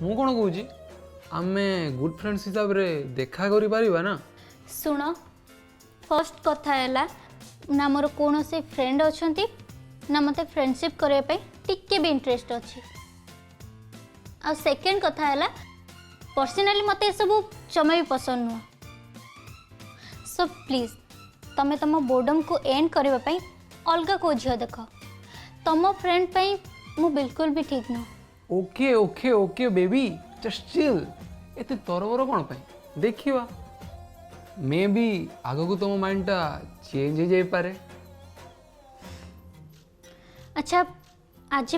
मु कौन कहूँ आमे गुड फ्रेंड्स हिसाब रे देखा करि परिबा ना। सुनो फर्स्ट कथा है ना मोर कौन से फ्रेंड अच्छा ना मत फ्रेंडशिप करने टिके भी इंटरेस्ट अच्छी। आ सेकेंड कथा है पर्सनाली मत सब जमा भी पसंद नुह। सो प्लीज तमें तुम बोर्डम को एंड करने अलग को झील देख। तुम फ्रेंड पाई मु बिल्कुल भी ठीक नुह। Okay okay okay baby just chill. एते तरबर कौन पाई देखिवा मे भी आग को तुम माइंडटा चेंज हो जाई पारे। अच्छा आज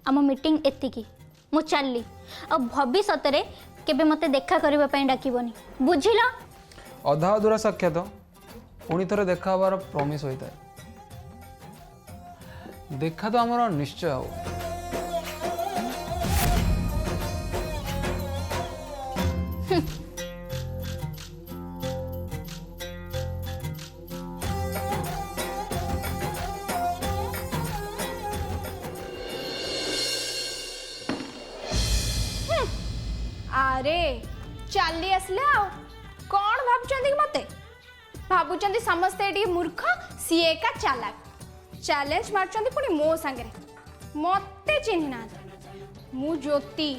आम मीटिंग एतिकी मु चलली आ भविष्य रे केबे मते देखा करबा पई डाकिबनी बुझिल। अधा अधूरा साक्षात पुणी थरे देखा हबार प्रॉमिस होता है। देखा तो आमर निश्चय हो। अरे चली आसले कौन भावुंट मते भावुंट समस्ते ये मूर्ख सी एका चालाक चैलेंज मार्चंती पुणी मो सांगे मते चिन्ह ना मु ज्योति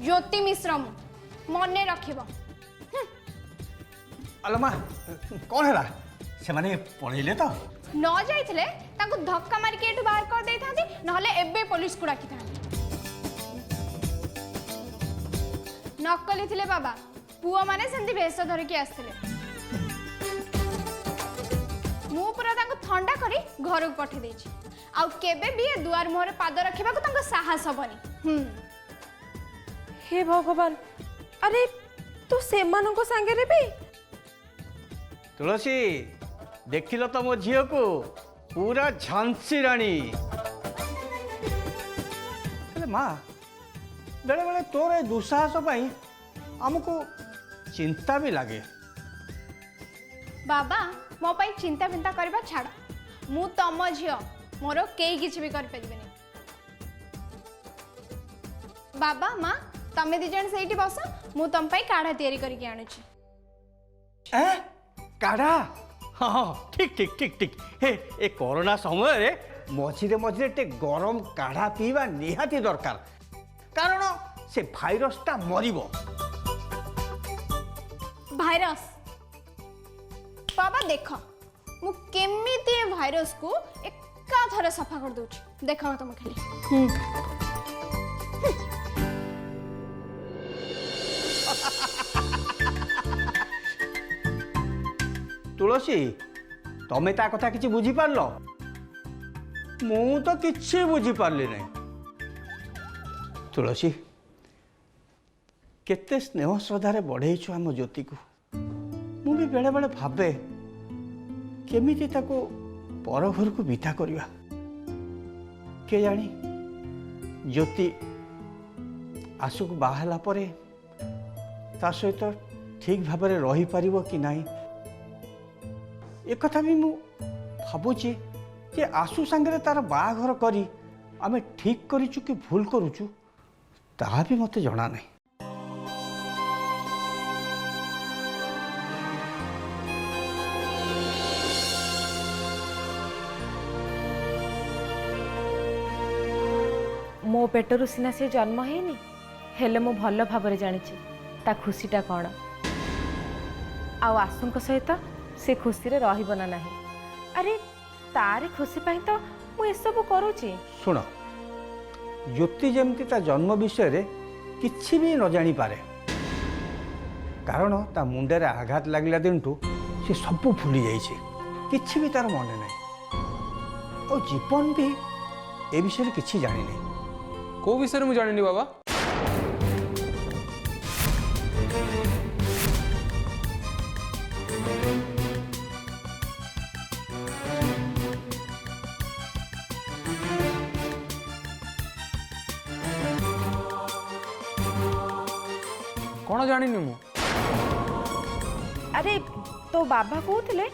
ज्योति मिश्र मु मने रखिबो। अलो माँ कौन है से माने पढ़ेले तो न जाइथिले ताको धक्का मार के एठु बाहर कर देई थांती नहले एबे पुलिस को डाकी थांती। नकली थिले बाबा पुआ माने सेंती भेष धरिकी आसथिले मु पूरा ताको ठंडा करी घर को पठे देछि आउ केबे भी ए दुआर मोहरे पाद रखिबा को ताको साहस हबनी। हे भगवान अरे तू से मानको संगे रे भी तुलसी देखिल तो मो झील को पूरा झांसी रानी। माँ बेले बेले तोर ए दुस्साहस पाई आमको चिंता भी लगे। बाबा मो पाई चिंता फिंता करबा छाड़ मु तम झियो मोर केई किछि भी कर परिबेनी। बाबा माँ तमे दी जण सेठी बस मु तम पाई काढ़ा तैयारी करके आनुछि। काढ़ा हाँ हाँ ठीक ठीक ठीक ठीक। हे ए कोरोना समय रे मझिरे मझिरे टे गरम काढ़ा पीवा निहाती दरकार कारण से भाइरस टा मरिबो। भाइरस बाबा देख मु केमिति भाइरस को एका थरे सफा कर दूची देख तुम खाली। तुलसी तमे ता कथा किछि बुझी पारलो मु तो किछि बुझी पारली नहीं। तुलसी केते स्नेह श्रद्धारे बढ़ेइछु आम ज्योति को मु भी बेले बेले भाबे केमिति ताको पर घर को विदा करवा के जानी ज्योति आसु को बाहला परे ता सहित ठीक भाव में रही पारिबो कि नाही एक कथा भी मु भाबुची जे आसु संगे तार बाघर करी आमे ठीक करिचु कि भूल करूचु ताहा भी मते जणा नहीं। मो पेटरू सिना से जन्म हैनी हेले मु भल भाव जानी ता खुशीटा कौन आउ आसुक सहित से खुशी रे रहिबना नाही। अरे तारी खुशी पाई तो मु एसबु करूची। सुन ज्योति जमती ता जन्म विषय रे किछि भी न जानी पारे कारण ता मुंडे रे आघात लागला दिनटू से सब भूली जाइछे किछि भी तार मन नहीं और जीवन भी ए विषय किछि जानी नहीं। को विषय में जानिनी बाबा कौन जानिनी मु। अरे तो बाबा कहते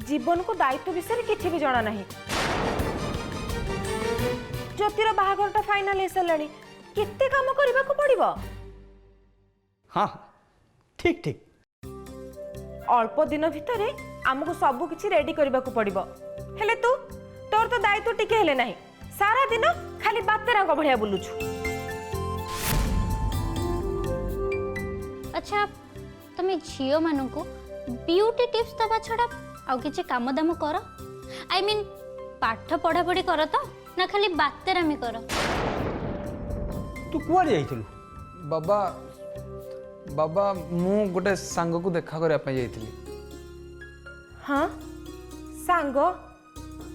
जीवन को दायित्व विषय किसी भी जना नहीं ज्योतिर बाहाघरटा फाइनाल हो सारे केते काम करने को पड़ो हाँ ठीक ठीक अल्प दिन भितर आमको सब किछि रेडी करबा को पड़िबो हेले तू तोर तो दायित्व टिके हेले नाही सारा दिन खाली बातेरांग भलिया बुलुछु। अच्छा तुम झील मान को ब्यूटी टिप्स दवा छड़ा आउ किछि काम दाम कर आई मीन पाठ पढ़ा पढ़ी कर तो ना खाली बातेरामी कर। तू कुआड़े जाइथिलु? बाबा बाबा मु गोटे सांग को देखा करया पे जाइथिली। हाँ सांग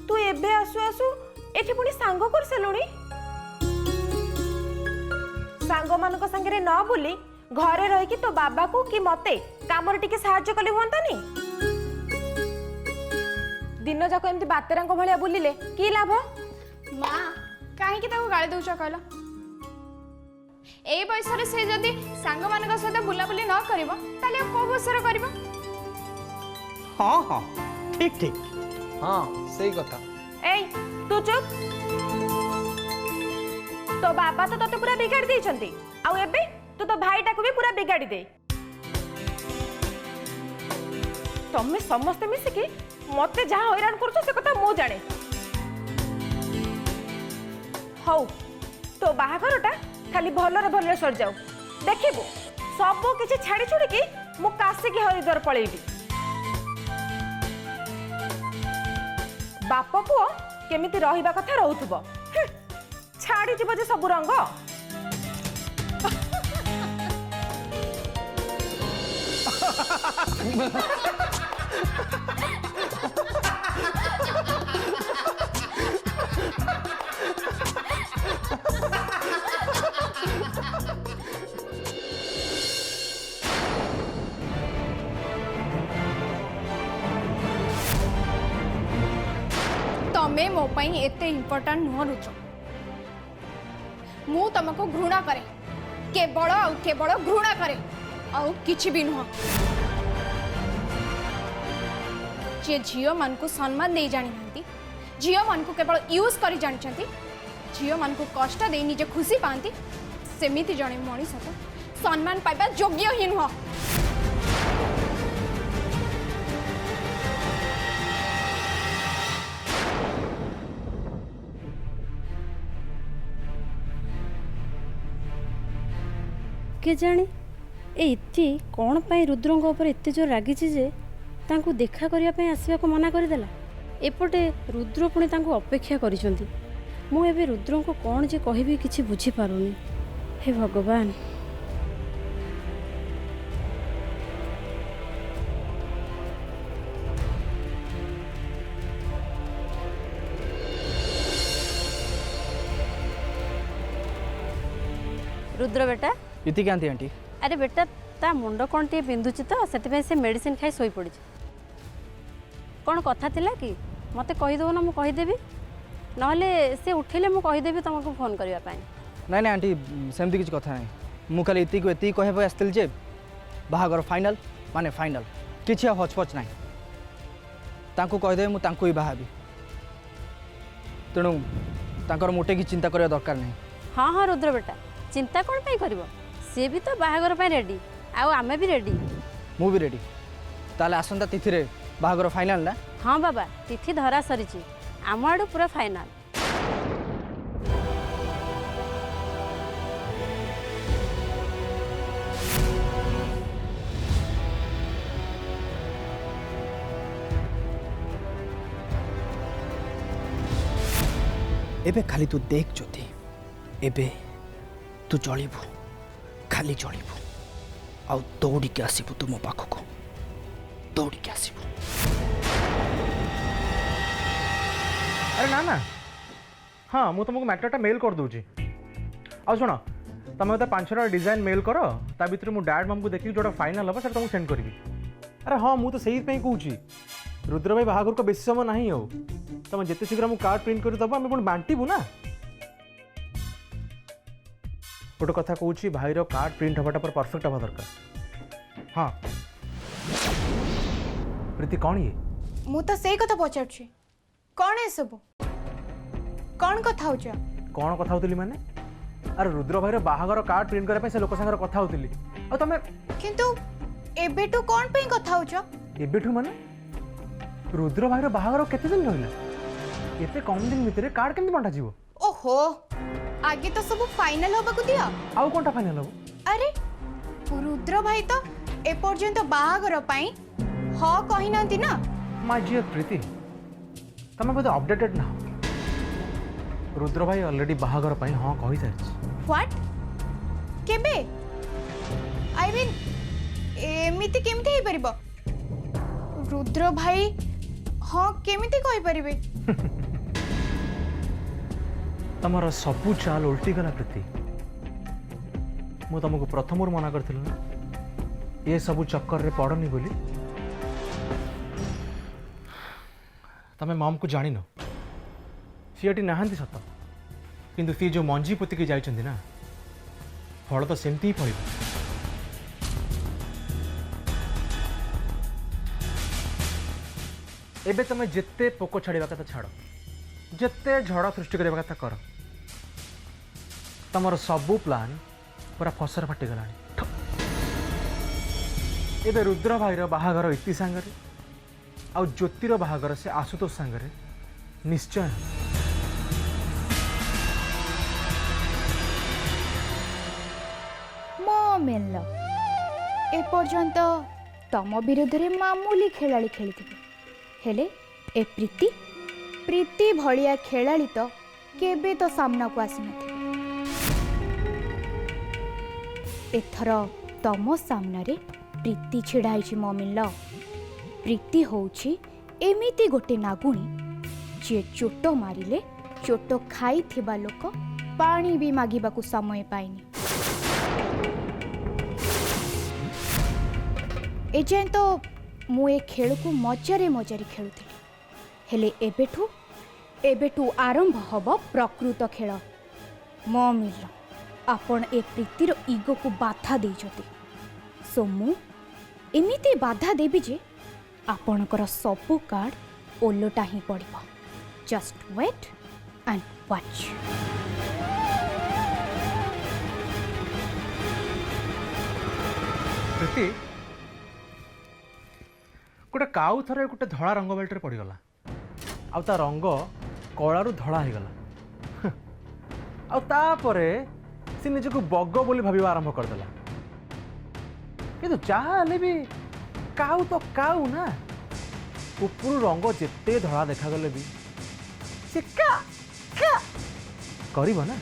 तू एबे आसु आसु एठी पुणी सांग कर सेलुणी सांग मानक संगे न बुली घरे रही कि तो बाबा को कि मते कामर टिके सहाय्य कले हुंतानी। दिन जाक एमती बातेरांग भलिया बुलिले की लाभ? माँ कहीं गाड़ी दौच कहल एई बयसरे से जदि सांग मानक सहित बुलाबुली न करिवो ताले को बयसरे करिवो? हाँ हाँ ठीक ठीक हाँ सही कथा। एई तू चुप तो बाबा तो तते पूरा बिगाड़ देइछंती आउ एबे तू तो भाईटा को भी पूरा बिगाड़ी दे। तमे समस्त मिसिकी मते जहाँ हैरान करछो से कथा मो जाने। हौ तो बाहाघरटा खाली भलरे भलरे सर जाऊ देखिबो सब किछि छाड़ी छुड़ी की मु कासे की हरिद्वार पळेबी। बाप पुओ केमिति रहिबा कथा रहउथबो छाड़ी जीव जे सब रंग। तमे मो पई एते इम्पोर्टेंट नुह रुद्र मु तुमको घृणा करे केवल घृणा करे आउ किछि भी नुह। जे झील मान को सम्मान दे जानी नांती झील मान को केवल यूज करी जानछंती झील मान को कष्ट दे निजे खुशी पांती सेमिति जणे मनीष तो सम्मान पाइबा योग्य ही नुह। के जाने ए इति कौन पाई रुद्रंग ऊपर एते जोर रागी जे तांको देखा करिया पे आसीबा को मना करिदेला। एपटे रुद्र पुणी तांको अपेक्षा करिसंती मु एबे रुद्रंग को कौन जे कहिबी किछि बुझी पारुनी। हे भगवान रुद्र बेटा इति कांती आंटी अरे बेटा ता मुंड कौन टे बिंदुची तो से मेडिसिन खाई सोई पड़ी कौन कथा थिला कि मते कहि दो ना मु कहि देबी नहले से उठिले मु कहि देबी तुमको फोन करिया पाए। नहीं नहीं आंटी सेमती किसी कथा नहीं मु खाली इति को एति कहे आसतिल जे बाहागर फाइनल माने फाइनल किछि हचपच नहीं तांको कहि दे मु तांको ही बाहाबी तेणु तांकर मोटे की चिंता करिया दरकार नहीं। हाँ हाँ रुद्र बेटा चिंता कौन पाई करिवो सी भी तो बाहागर पाई रेडी आउ आमे भी रेडी मु भी रेडी ताले आसंता तिथि रे बाहागर फाइनल ना? हाँ बाबा तिथि धरा सरीची आम आड़ू पूरा फाइनल। एबे खाली तू देख ज्योति एबे तू जलिबू खाली जलिबू आउ दौड़ी के आसीबू तुम पाखक दौड़ी के आसीबू। अरे ना ना हाँ मुझे तुमको मैटरटा मेल कर दूची आ शुण तुम मत 5-6 डिजाइन मेल कर ता भीतर मु डैड मम को देखि जोटा फाइनल हम सर तुमको सेंड करी। अरे हाँ मुझे तो सही कहूँ रुद्र भाई बाहागर को बेसी समय नहीं हो तुम जिते शीघ्र मु कार्ड प्रिंट कर दबा हम बांटबू ना। गोटे कथा कहूँ भाईर कार्ड प्रिंट हवाटा पर परफेक्ट हवा दरकार। हाँ प्रीति कौन ये मु तो सही कथा पचारुछि कौन है सब कौन कथा होछ कौन कथा होतली माने अरे रुद्र भाई बाहागर कार्ड प्रिंट करने से लोक सागर कथा होती आ तुम किंतु एबेटू कौन पे कथा होछ एबेठू माने रुद्र भाई बाहागर केते दिन रहिला एते कम दिन भितर कार्ड केमती बंटा जीवो ओहो आगे तो सब फाइनल होबा को दिया आउ कोनटा फाइनल हो अरे रुद्र भाई तो ए पर्यंत बाहागर पई ह कहि नंती ना माय डियर प्रीति तमे बोधे अपडेटेड ना रुद्र भाई ऑलरेडी बाहागर पई हां कहि सारिछ व्हाट केबे आई मीन एमिति केमती हे परिबो रुद्र भाई हाँ केमिति कहि परिबे तमर सबू चाल उल्टी गला प्रीति मु तुमको प्रथम मना करथिल ना ये सबू चक्कर रे पड़नी बोली तमे मम को जानी न सीएटी नहांती सत किंतु सी जो मंजी पोती के जाइछंती ना फल तो सेमती ही पड़िबो एबे तमे जेते पोको छाड़िबा कथा छाड़ जेते झड़ सृष्टि करबा कथा कर तमर सबू प्लान पूरा फसर फाटी गलानी एबे रुद्र भाईर बाहागर इति सांगरे आ ज्योतिर बाहागर से आशुतोष सांगरे निश्चय मो मेल ए पर्यंत तम विरुद्ध रे मामूली खेलाड़ी खेलिथिबे हेले ए प्रीति प्रीति भलिया खेलाड़ी तो केबे तो सामना को आसी नथिबे एथर तम सामना रे प्रीति छिड़ाई ममिल प्रीति होउछि एमिति गोटे नागुणी जे चोट मारिले चोट खाई थिबा लोक पानी भी मागिबाकू समय पाइनी एजें तो मु ए खेल को मजारे मजारे खेलुथिली हेले एबेठू आरंभ हब प्रकृत खेल मिल आपण ए प्रीतिर इगो को बाधा देइछथि सो मु एमिति बाधा देबी जे आपणकर सबु कार्ड ओलोटा ही पड़िबो जस्ट वेट एंड वॉच प्रीति गोटे काउ थरे गोटे धड़ा रंग बेल्ट रे पड़गला आउ ता रंग कलारू धड़ा हो गला आउ तापरे से निजको बग बोली भाबिबा आरंभ करदेला किंतु चाहा हेले भी काउ तो काउ ना उपरु रंग जेते धड़ा देखा गले भी से का करिबो ना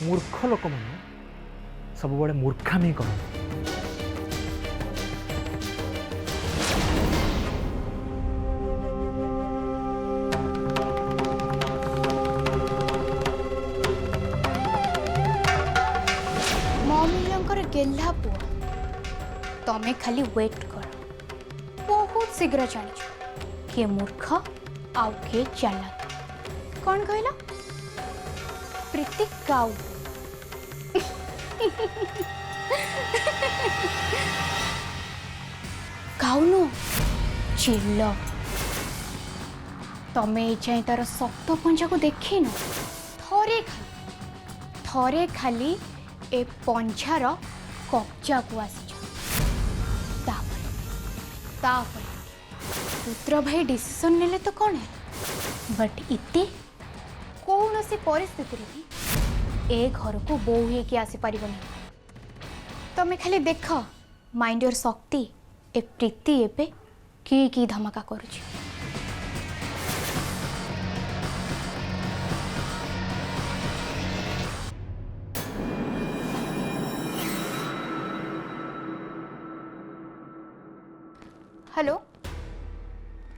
मूर्ख लोक माने सब बड़े मूर्खामी करन गेल्हा पुआ तमें खाली वेट कर बहुत शीघ्र जान किए मूर्ख आउ किए चालाक कौन कहला प्रीति काउ काउनु चिल्ल तमें ये तार सप्त पंजा को देखी न थरे खाली ए पंजार कब्जा को आसी रुद्र भाई डिसीजन नेले तो कौन है बट इते कौन सी परिस्थिति रे भी ए घर को बोह हे के आसी परिबनी तमे खाली देख माइंड योर शक्ति ए प्रीति एबे की धमाका करूची हेलो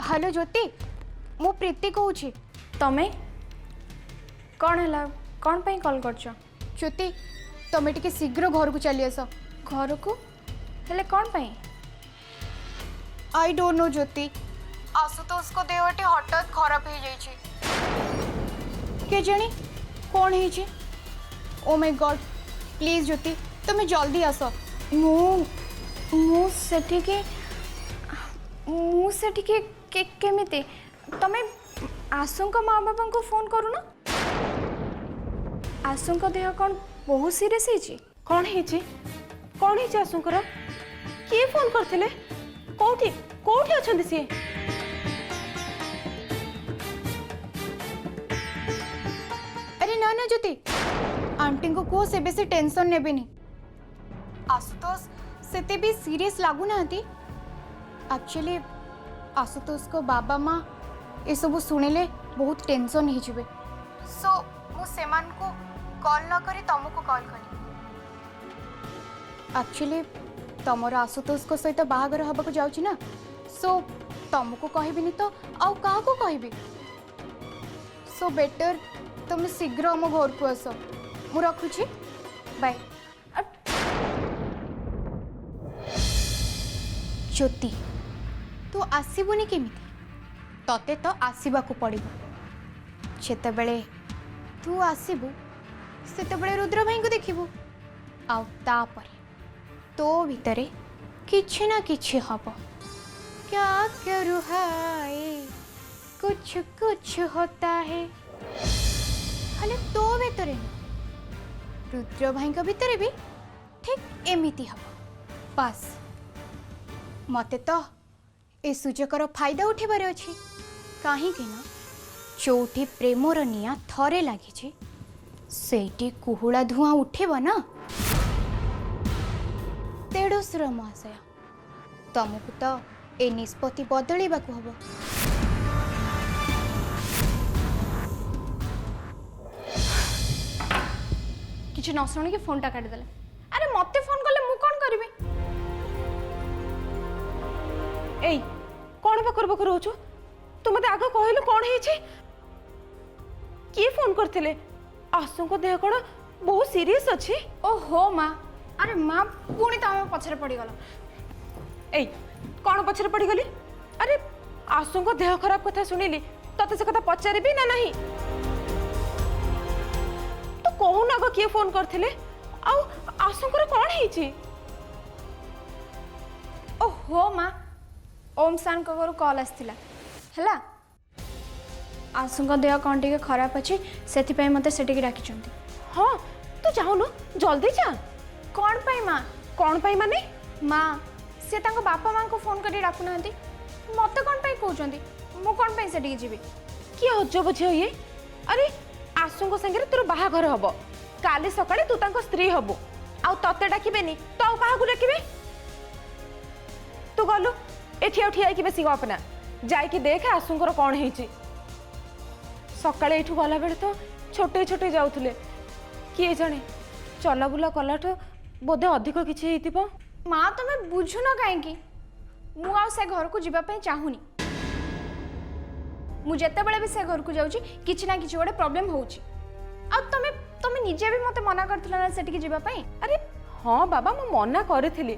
हेलो ज्योति मु प्रीति कहूँ तमें कौन है कौन पे कॉल कर ज्योति तमें टिके शीघ्र घर को चली आस घर को हेले कौन पे आई डोंट नो ज्योति आशुतोष को देहटी हठात खराब हो जाइए के जानी कौन है ओ माय गॉड प्लीज ज्योति तुम्हें जल्दी आस केमिति तमें आशुंक माँ बापा को फोन करू ना आशुଙ୍କ देह कौन बहुत सीरियस ହେଇଛି? कौन है आशुंकर? किए फोन करथिले? कोठी कोठी अछंती सी? अरे ना ना ज्योति आंटी को कहो से बेसी टेंशन नेबेनी। आशुतोष सेते भी सीरियस लागू नांती। एक्चुअली आशुतोष को बाबा माँ ये सब सुनिले बहुत टेंशन ही जिवे। सो मु सेमान को कॉल न करी तुमको कॉल करी। एक्चुअली तमर आशुतोष को सहित बाहागर हबा को जाउची ना, सो तुमको कहबिनी तो आउ काहा को कहबी। सो बेटर तुम शीघ्र हम घर को आस। मु रखुची, बाय। ज्योति तू आसबुनि केमिति? तते तो आसवा को पड़िबो। जेतेबेले तू आसबु सेतेबेले रुद्र भाई को देखिबु। आउ तापरे तो भीतरे किछि ना किछि हबो। क्या करूँ हाय कुछ कुछ होता है। खाली तो भीतरे रुद्र भाई का भीतरे भी ठीक एमिति हबो। बस मते तो ए सुजकर फायदा उठेबार अछि। काहे कि ना चौठी प्रेमर निया थरे लागिछि सेठी कुहुला धुआं उठेबो ना। तेड़ुसुर महाशय तुमको तो ए निष्पत्ति बदलैबाकू हबो। किछि न सुनि के फोन टा काटि देले। अरे मते फोन करले मु कोन करबी? एई कौन बा करबो करोछु? तू मते आगे कहलु कौन है छी? किए फोन करथिले? आशु को देह कोन बहुत सीरियस अछि? ओहो माँ, अरे माँ पुणी तमें पछरे पड़ी गल। एई कौन पछरे पड़ी गली? अरे आशु को देह खराब कथा सुनिली तते से कथा पचारिबी ना नहीं? तो कहू ना किए फोन करथिले? आउ आशु को कौन है छी? ओहो माँ, ओम सान को घरु कॉल आसथिला हैला। आशुଙ୍କ देह कौन टिके खराब अछि सेति पय मते सेटिके डाकिचंती। हाँ तू जाऊनु जल्दी जा। कौन पाई माँ? कौन पाई माने? माँ से तांको बापा माँ को फोन करी डाकु नांती। मते कौन पाई कहउचंती? मु कौन पाई सेटिके जीबी? कि अजब झियो ये। अरे आशुଙ୍କ संगे तोर बाहाघर हबो। काली सकाळे तू तांको स्त्री हबो। आउ तते डाकिबेनी तो आउ काहाकू डाकिबे? तू गलु एठी उठी आई कि बेसी गपना जाई कि देख आशुंकर कौन हेची। सकाळे एठू गला बेले तो छोटे छोटे जाउथले किए जाने चला बुला कलाठो बोधे अधिक किछि हेतिबो। माँ तुम्हें बुझु न कहीं मु आ से घर को जीवा पई चाहुनी। मु जेते बेले भी से घर को जाउची किछि ना किछि गोटे प्रॉब्लम होउची। आ तमे निजे भी मते मना करथिला ना सेठी जीवा पई। अरे हाँ बाबा मु मना करथिली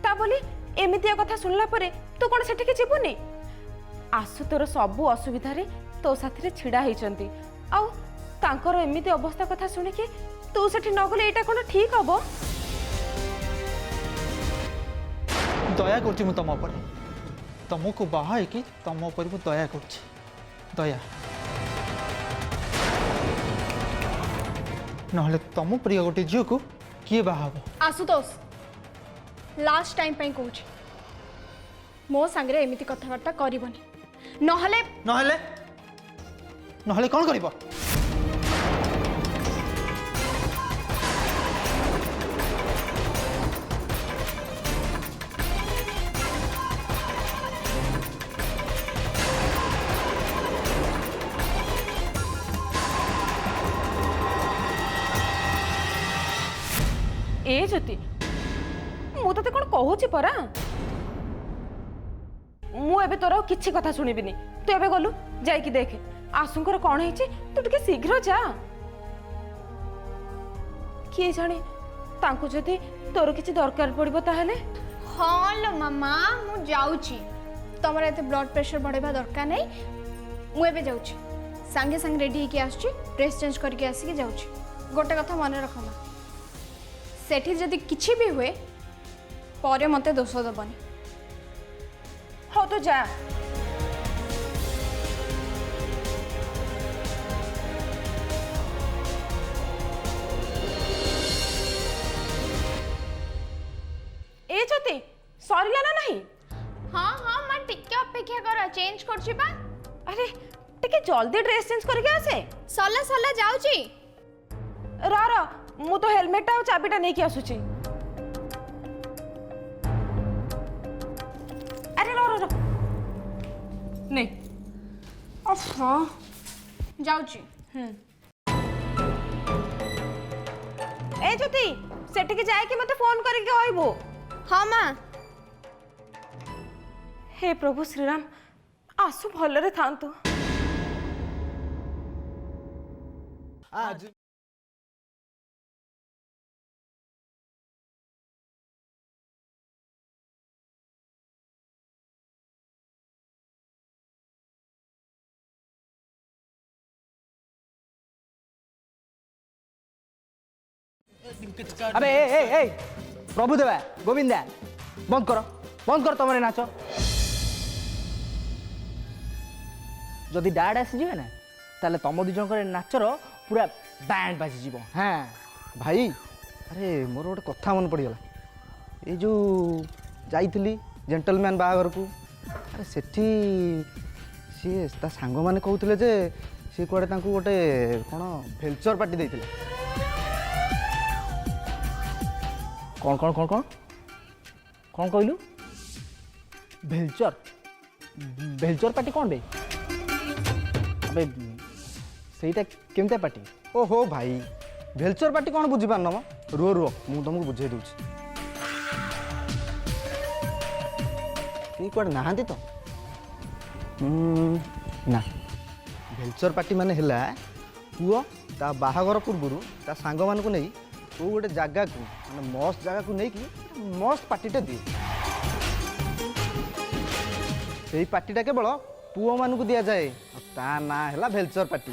ता बोली एमितिया कथा सुनला परे तू कोन सेठी के जीबुनी? आसु तोर सबु असुविधा रे तो साथी रे छिड़ा हेचंती आउ तांकर एमिति अवस्था कथा सुनि के तू सेठी न गले एटा कोन ठीक हबो? दया करछि मु तम ऊपर तुमको बाहा कि तम ऊपर मु दया करछि दया नहले तम प्रिय गोटे झील को किए बाहा? आशुतोष लास्ट टाइम पई कहूची मो संगे एमिति कथबार्ता करबनी नहले नहले नहले कौन करिबो? ए ज्योति मु तते कोन कहूची परा मु एबे तोर किछि कथा सुनिबिनी। तू एबे गलु जाई कि देख आशुंकर कौन हेची तू टिके शीघ्र जा। किए जाने तांको जदि तोर किछि दरकार पड़िबो ताहेले? हाँ लो मामा मु जाउची। तमर एते ब्लड प्रेशर बढ़ेबा दरकार नै। मु एबे जाउची संगे संगे रेडी होके आसुची ड्रेस चेंज करके आसिके जाउची। गोटे कथा मन रख माँ सेठी जदि किछि भी हुए परे मते दोष दबनी। हो तो जा। ज्योति सरिला ना नहीं हाँ हाँ माँ टिके अपेक्षा कर चेंज करछि बा अरे टिके जल्दी ड्रेस चेंज करके आसे सला सला जाउची रा मु तो हेलमेट आ चाबीटा नहीं आसुची अरे रो नहीं ओफो जाउची ए ज्योति सेटिके जाए कि मते फोन करके कहबो हाँ माँ हे प्रभु श्रीराम आसु भलरे थांतु आज अबे ए प्रभुदेवा गोविंदा बंद कर तुम नाच जदि डैड आसीजे ना ताले तुम दु जन नाचर पूरा बैंड बाजी हाँ भाई अरे मोर गोटे कथा मन पड़गला ये जो जाइली जेंटलमैन बाहागर को अरे सेठी सी ता सांग मैंने कहते जे सी कुआडे तांको गोटे कौन भेलचर पार्टी देते कौन कौन कौन कौन कौन कहलु भेलचर पार्टी कौन बे अबे सेटा केमता पार्टी ओहो भाई भेलचर पार्टी कौन बुझी पारन म रुह मु तुमको बुझे दूची कुआडे नहांती तो ना भेलचर पार्टी माने हैला पुओ ता बाहागर पूर्व ता सांग मान को नहीं वो गोटे जगह को माने मस्त जगह को नहीं कि मस्त पार्टीटा दिए से पार्टीटा केवल पुओ मान को दिया जाए ता ना हैला भेलचर पार्टी